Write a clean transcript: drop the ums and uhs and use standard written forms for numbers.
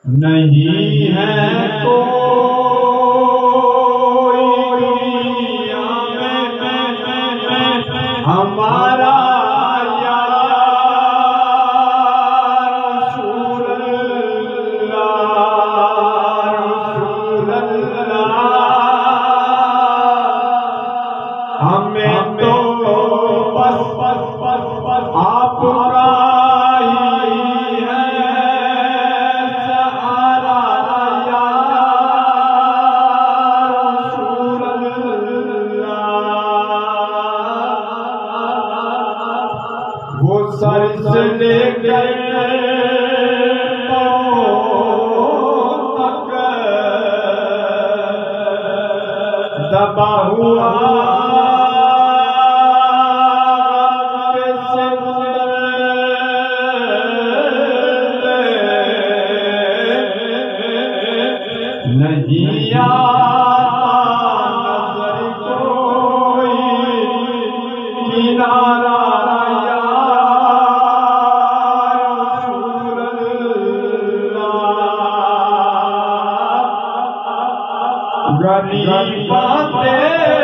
نہیں ہے کوئی دنیا میں ہمارا یا رسول اللہ، رسول اللہ، ہمیں تو بس آپ کا وہ سر سے لے کر پاؤں تک دبا ہوا کے سمندر نہیں آتا نظر کوئی کنارہ غریب باتیں